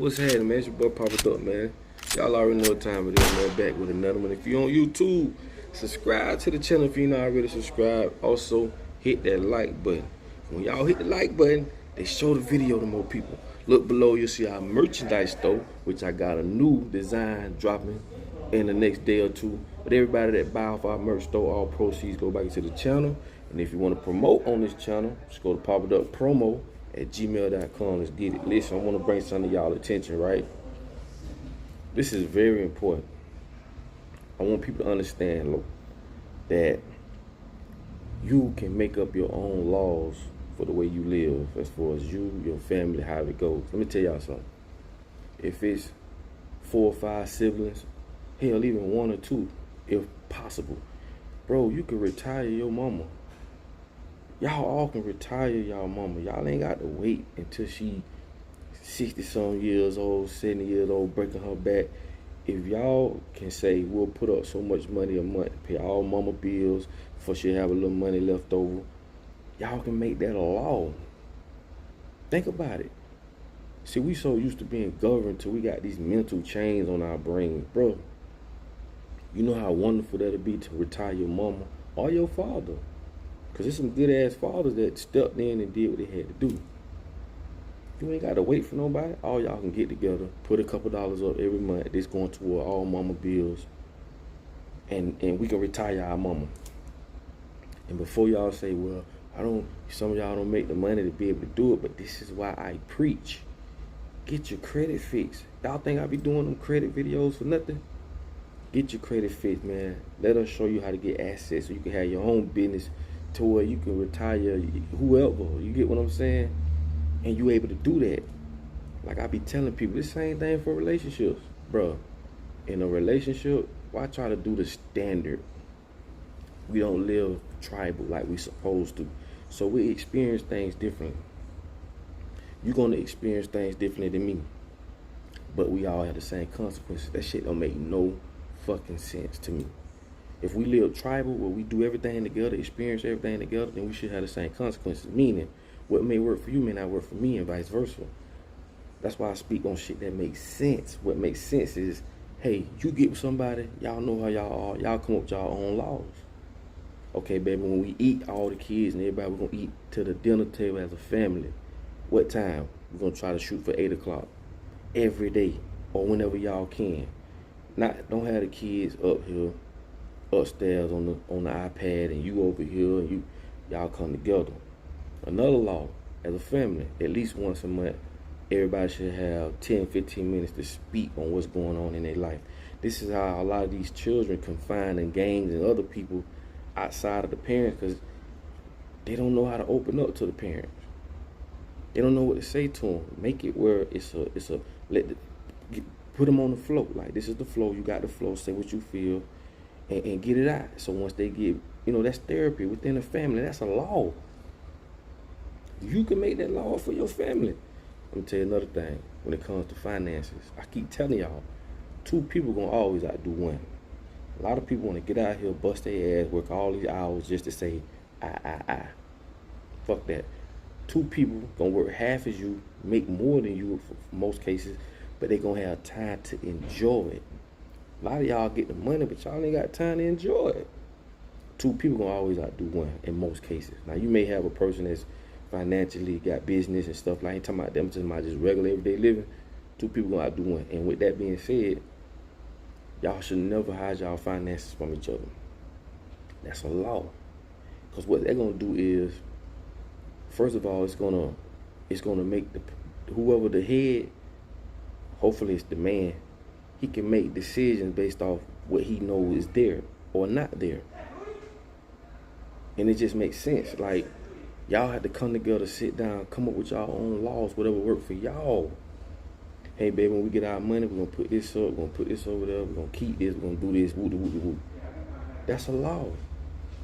what's happening, man? It's your boy Papa Duck, man. Y'all already know what time it is, man. Back with another one. If you on YouTube, subscribe to the channel if you're not already subscribed. Also, hit that like button. When y'all hit the like button, they show the video to more people. Look below, you'll see our merchandise store, which I got a new design dropping in the next day or two. But everybody that buy off our merch store, all proceeds go back into the channel. And if you want to promote on this channel, just go to Papa Duck Promo at gmail.com. Let's get it. Listen, I want to bring some of y'all attention, right? This is very important. I want people to understand, look, that you can make up your own laws for the way you live, as far as you, your family, how it goes. Let me tell y'all something. If it's 4 or 5 siblings, hell, even 1 or 2, if possible, bro, you can retire your mama. Y'all all can retire y'all mama. Y'all ain't got to wait until she 60-some years old, 70 years old, breaking her back. If y'all can say, we'll put up so much money a month to pay all mama bills before she have a little money left over, y'all can make that a law. Think about it. See, we so used to being governed till we got these mental chains on our brains. Bro, you know how wonderful that'll be to retire your mama or your father. Because there's some good-ass fathers that stepped in and did what they had to do. You ain't got to wait for nobody. All y'all can get together, put a couple dollars up every month. This going toward all mama bills. And we can retire our mama. And before y'all say, well, some of y'all don't make the money to be able to do it, but this is why I preach. Get your credit fixed. Y'all think I be doing them credit videos for nothing? Get your credit fixed, man. Let us show you how to get assets so you can have your own business to where you can retire whoever. You get what I'm saying? And you able to do that. Like I be telling people, the same thing for relationships. Bro, in a relationship, why try to do the standard? We don't live tribal like we supposed to. So we experience things differently. You're going to experience things differently than me. But we all have the same consequences. That shit don't make no fucking sense to me. If we live tribal, where we do everything together, experience everything together, then we should have the same consequences. Meaning, what may work for you may not work for me, and vice versa. That's why I speak on shit that makes sense. What makes sense is, hey, you get with somebody, y'all know how y'all are, y'all come up with y'all own laws. Okay, baby, when we eat, all the kids and everybody, we're gonna eat to the dinner table as a family. What time? We're gonna try to shoot for 8 o'clock every day, or whenever y'all can. Don't have the kids up here, upstairs on the iPad, and you over here, and y'all come together. Another law, as a family, at least once a month, everybody should have 10-15 minutes to speak on what's going on in their life. This is how a lot of these children confined in gangs and other people outside of the parents, because they don't know how to open up to the parents. They don't know what to say to them. Make it where put them on the flow. Like, this is the flow. You got the flow. Say what you feel, and get it out. So once they get, that's therapy within the family. That's a law. You can make that law for your family. Let me tell you another thing. When it comes to finances, I keep telling y'all, 2 people gonna always outdo 1. A lot of people want to get out here, bust their ass, work all these hours just to say, I. Fuck that. 2 people gonna work half as you, make more than you for most cases, but they gonna have time to enjoy it. A lot of y'all get the money, but y'all ain't got time to enjoy it. 2 people gonna always outdo 1 in most cases. Now, you may have a person that's financially got business and stuff. Like, I ain't talking about them, I'm talking about just regular everyday living. 2 people gonna outdo 1. And with that being said, y'all should never hide y'all finances from each other. That's a law. Because what they're gonna do is, first of all, it's gonna make whoever the head, hopefully it's the man, he can make decisions based off what he knows is there or not there. And it just makes sense. Like, y'all have to come together, sit down, come up with y'all own laws, whatever work for y'all. Hey, baby, when we get our money, we're gonna put this up, we're gonna put this over there, we're gonna keep this, we're gonna do this, woo. That's a law.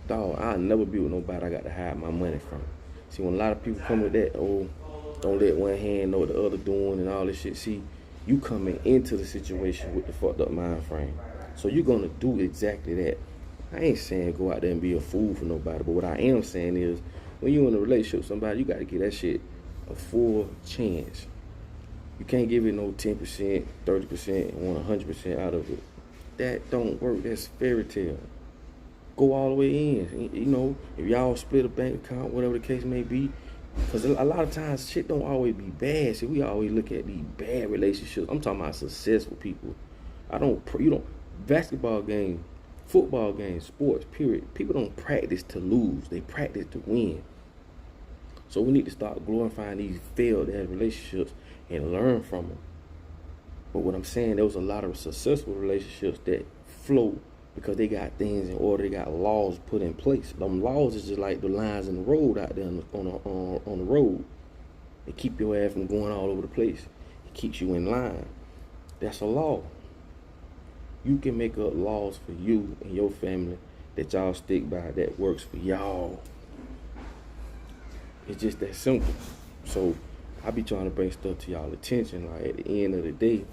Dog, I'll never be with nobody I got to hide my money from. See, when a lot of people come with that, don't let one hand know what the other doing and all this shit. See, you coming into the situation with the fucked up mind frame. So you're gonna do exactly that. I ain't saying go out there and be a fool for nobody, but what I am saying is, when you're in a relationship with somebody, you got to give that shit a full chance. You can't give it no 10%, 30%, and want 100% out of it. That don't work. That's fairy tale. Go all the way in. You know, if y'all split a bank account, whatever the case may be, because a lot of times shit don't always be bad. See, we always look at these bad relationships. I'm talking about successful people. Basketball game, football game, sports, period. People don't practice to lose. They practice to win. So we need to start glorifying these failed ass relationships and learn from them. But what I'm saying, there was a lot of successful relationships that float because they got things in order. They got laws put in place. Them laws is just like the lines in the road out there on the road. They keep your ass from going all over the place. It keeps you in line. That's a law. You can make up laws for you and your family that y'all stick by, that works for y'all. It's just that simple. So I be trying to bring stuff to y'all attention. Like at the end of the day,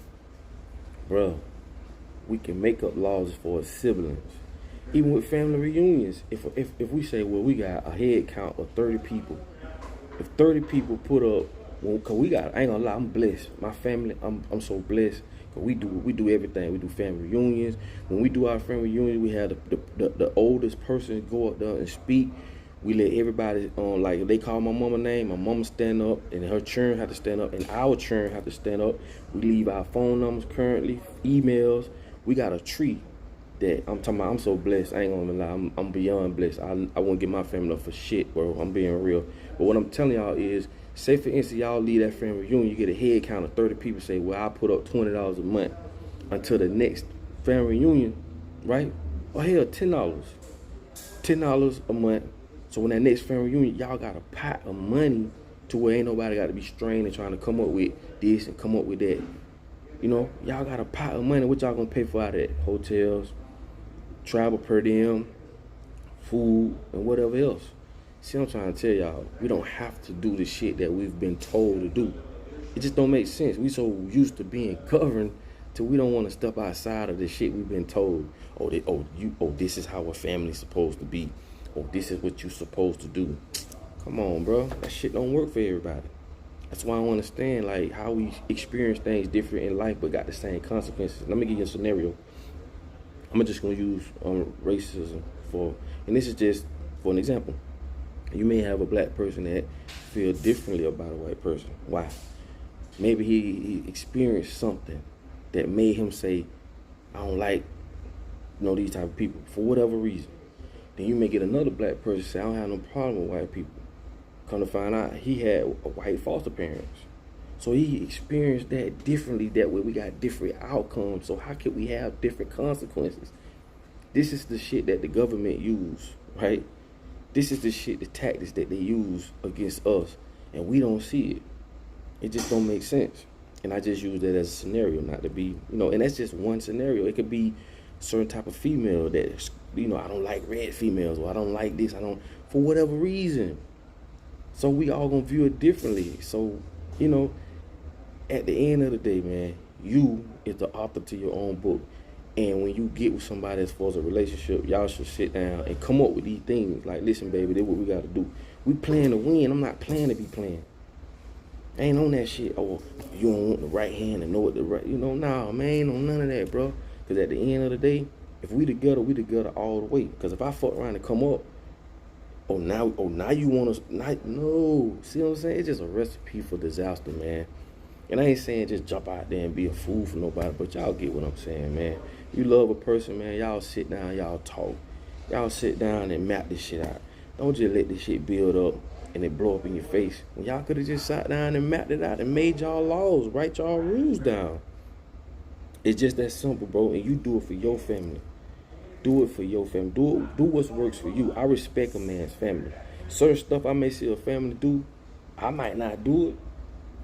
bruh, we can make up laws for siblings. Even with family reunions, if we say, well, we got a head count of 30 people. If 30 people put up, well, cause I ain't gonna lie, I'm blessed. My family, I'm so blessed. Cause we do everything. We do family reunions. When we do our family reunions, we have the oldest person go up there and speak. We let everybody like if they call my mama name, my mama stand up, and her children have to stand up, and our children have to stand up. We leave our phone numbers currently, emails. We got a tree that I'm talking about. I'm so blessed. I ain't gonna lie. I'm beyond blessed. I won't get my family up for shit, bro. I'm being real. But what I'm telling y'all is, say for instance, y'all leave that family reunion, you get a head count of 30 people. Say, well, I put up $20 a month until the next family reunion, right? Or hell, $10 a month. So when that next family reunion, y'all got a pot of money to where ain't nobody got to be strained and trying to come up with this and come up with that. You know, y'all got a pot of money. What y'all gonna pay for out of that? Hotels, travel per diem, food, and whatever else. See what I'm trying to tell y'all? We don't have to do the shit that we've been told to do. It just don't make sense. We so used to being governed till we don't want to step outside of the shit we've been told. This is how a family's supposed to be. Oh, this is what you're supposed to do. Come on, bro. That shit don't work for everybody. That's why I don't understand like how we experience things different in life but got the same consequences. Let me give you a scenario. I'm just gonna use racism and this is just for an example. You may have a black person that feel differently about a white person. Why? Maybe he experienced something that made him say, I don't like, these type of people for whatever reason. Then you may get another black person say, I don't have no problem with white people. Come to find out, he had a white foster parents. So he experienced that differently. That way we got different outcomes. So how can we have different consequences? This is the shit that the government use, right? This is the shit, the tactics that they use against us. And we don't see it. It just don't make sense. And I just use that as a scenario, not to be, and that's just one scenario. It could be a certain type of female that, I don't like red females, or I don't like this, for whatever reason. So we all gonna view it differently. So, at the end of the day, man, you is the author to your own book. And when you get with somebody as far as a relationship, y'all should sit down and come up with these things. Like, listen, baby, this is what we gotta do. We playing to win. I'm not playing to be playing. I ain't on that shit. Oh, you don't want the right hand and know what the right, nah, man, ain't on none of that, bro. Because at the end of the day, if we together all the way. Because if I fuck around and come up, now you want to, no. See what I'm saying? It's just a recipe for disaster, man. And I ain't saying just jump out there and be a fool for nobody, but y'all get what I'm saying, man. You love a person, man, y'all sit down, y'all talk. Y'all sit down and map this shit out. Don't just let this shit build up and it blow up in your face. When y'all could have just sat down and mapped it out and made y'all laws, write y'all rules down. It's just that simple, bro, and you do it for your family. Do it for your family. Do what works for you. I respect a man's family. Certain stuff I may see a family do, I might not do it,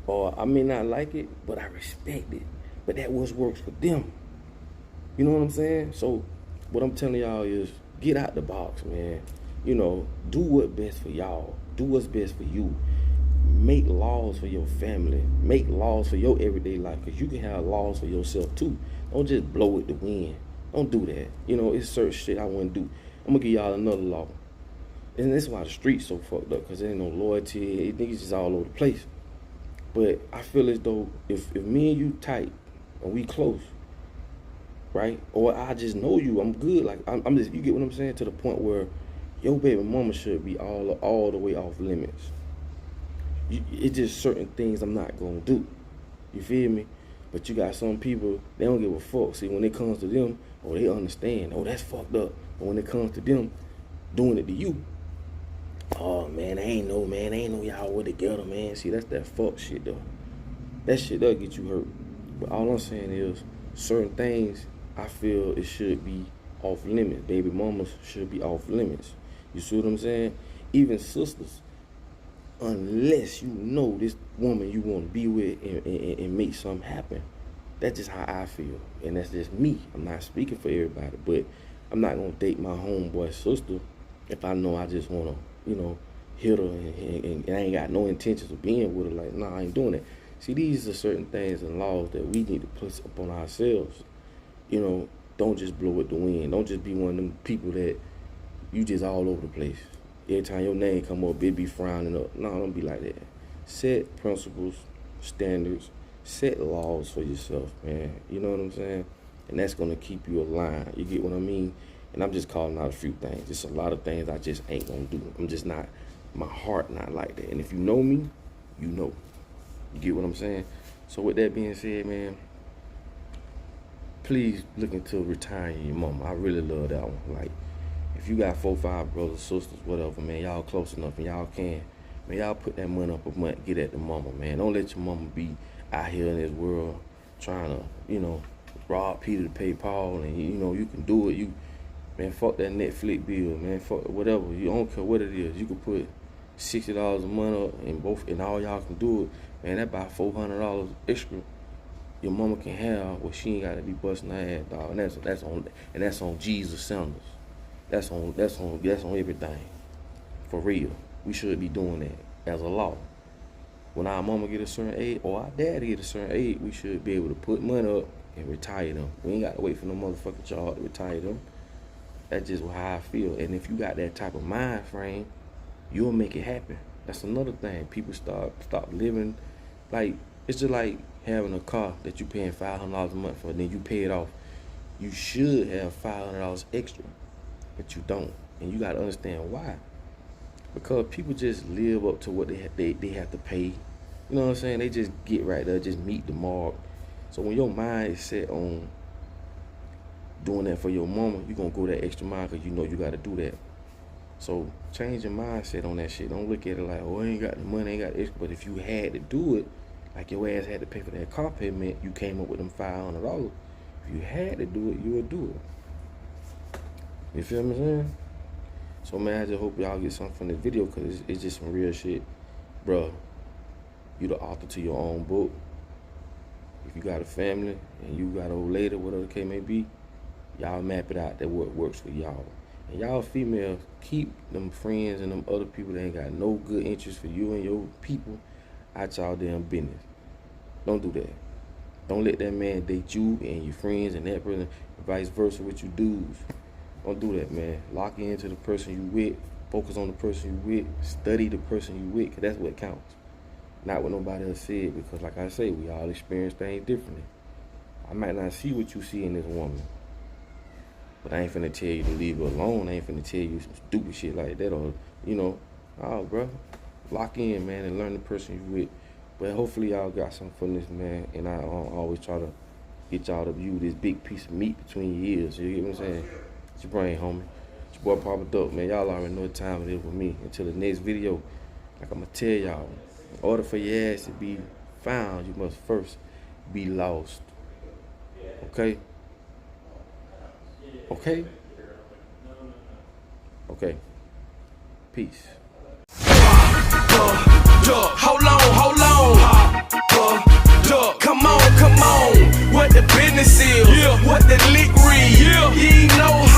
or I may not like it, but I respect it. But that what works for them. You know what I'm saying? So what I'm telling y'all is get out the box, man. Do what's best for y'all. Do what's best for you. Make laws for your family. Make laws for your everyday life, because you can have laws for yourself too. Don't just blow it to win. Don't do that. It's certain shit I wouldn't do. I'm gonna give y'all another law. And that's why the street's so fucked up, because there ain't no loyalty. Niggas just all over the place. But I feel as though if me and you tight and we close, right? Or I just know you, I'm good. Like I'm just, you get what I'm saying? To the point where your baby mama should be all the way off limits. It's just certain things I'm not gonna do. You feel me? But you got some people, they don't give a fuck. See, when it comes to them, oh, they understand. Oh, that's fucked up. But when it comes to them doing it to you, oh man, I ain't know y'all were together, man. See, that's that fuck shit though. That shit does get you hurt. But all I'm saying is, certain things I feel it should be off limits. Baby mamas should be off limits. You see what I'm saying? Even sisters, unless you know this woman you want to be with and make something happen. That's just how I feel. And that's just me. I'm not speaking for everybody, but I'm not going to date my homeboy sister if I know I just want to, you know, hit her and I ain't got no intentions of being with her. Like, nah, I ain't doing that. See, these are certain things and laws that we need to put upon ourselves. You know, don't just blow at the wind. Don't just be one of them people that you just all over the place. Every time your name come up, it be frowning up. No, don't be like that. Set principles, standards, set laws for yourself, man. You know what I'm saying? And that's going to keep you aligned. You get what I mean? And I'm just calling out a few things. There's a lot of things I just ain't going to do. I'm just not, my heart not like that. And if you know me, you know. You get what I'm saying? So with that being said, man, please look into retiring your mama. I really love that one. Like, if you got 4, 5 brothers, sisters, whatever, man, y'all close enough and y'all can, man, y'all put that money up a month, get at the mama, man. Don't let your mama be out here in this world trying to, you know, rob Peter to pay Paul, and you know, you can do it. You, man, fuck that Netflix bill, man, fuck whatever. You don't care what it is. You can put $60 a month up and all y'all can do it, man, that about $400 extra your mama can have where she ain't gotta be busting her ass, dog. And that's on Jesus Sanders. That's on everything. For real. We should be doing that as a law. When our mama get a certain age, or our daddy get a certain age, we should be able to put money up and retire them. We ain't got to wait for no motherfucking job to retire them. That's just how I feel. And if you got that type of mind frame, you'll make it happen. That's another thing. People stop living like, it's just like having a car that you paying $500 a month for, and then you pay it off. You should have $500 extra, but you don't. And you got to understand why. Because people just live up to what they have to pay. You know what I'm saying? They just get right there, just meet the mark. So when your mind is set on doing that for your mama, you're going to go that extra mile because you know you got to do that. So change your mindset on that shit. Don't look at it like, oh, I ain't got the money, I ain't got the extra. But if you had to do it, like your ass had to pay for that car payment, you came up with them $500. If you had to do it, you would do it. You feel me saying? So man, I just hope y'all get something from this video, because it's just some real shit. Bruh, you the author to your own book. If you got a family and you got an old lady, whatever the case may be, y'all map it out that what works for y'all. And y'all females, keep them friends and them other people that ain't got no good interest for you and your people out y'all damn business. Don't do that. Don't let that man date you and your friends and that person, and vice versa with you dudes. Don't do that, man. Lock into the person you with. Focus on the person you with. Study the person you with, because that's what counts. Not what nobody else said, because like I say, we all experience things differently. I might not see what you see in this woman, but I ain't finna tell you to leave her alone. I ain't finna tell you some stupid shit like that, or, you know, oh, bro, lock in, man, and learn the person you with. But hopefully y'all got something from this, man, and I always try to get y'all to view this big piece of meat between your ears. You get what I'm saying? It's your brain, homie. It's your boy Papa Dope, man. Y'all already know what time it is with me. Until the next video, like I'm gonna tell y'all, in order for your ass to be found, you must first be lost. Okay? Okay? Okay. Peace. Hold on. Come on. What the business is, what the lick read. You know